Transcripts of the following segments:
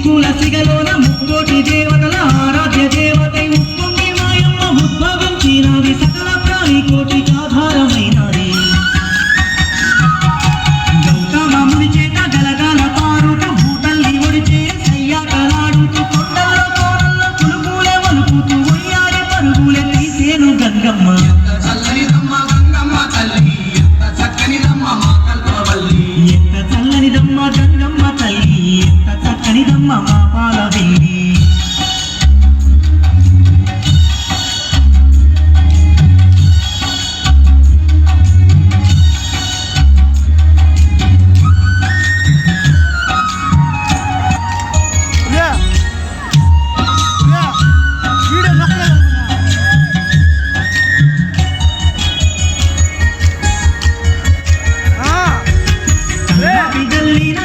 ముక్కుల సిగలోన ముక్కోటి దేవతల ఆరాధ్య దేవతై ఉప్పొంగి మాయమ్మ ఉద్భవించినది సకల ప్రాణి కోటికి ఆధారమైనది గౌతముని చేత గలగాల పారుతూ భూతల్లి ఒడిచే సయ్యాటలాడుతూ కొండల్లో కోరల్లో పులుపులే వలుపుతూ ఒయ్యారి పరుగులే తీసేను గంగమ్మ ఎంత చల్లనిదమ్మ గంగమ్మ తల్లి ఎంత చక్కనిదమ్మ మా పాలవెల్లి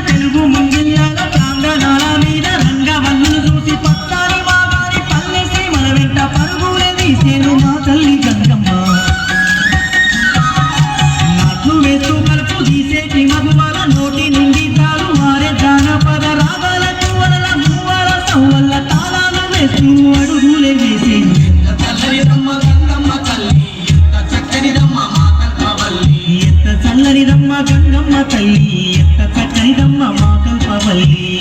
తెలుగు ముంగిళ్ళ ప్రాంగణాల మీద రంగవల్లులు చూసి పచ్చారి వాగారి పల్లె సీమల వెంట పరుగులే తీసేను మా తల్లి గంగమ్మ నాట్లు వేస్తూ కలుపు తీసేటి మగువల నోటి నుండి తాడు వారే జానపద రాగాలకు వలల మూవల సవ్వల్ల తాళాలు వేస్తూ అడుగులే వేసేను ఎంత చల్లనిదమ్మ గంగమ్మ తల్లి ఎంత చక్కనిదమ్మ మా కల్పవల్లి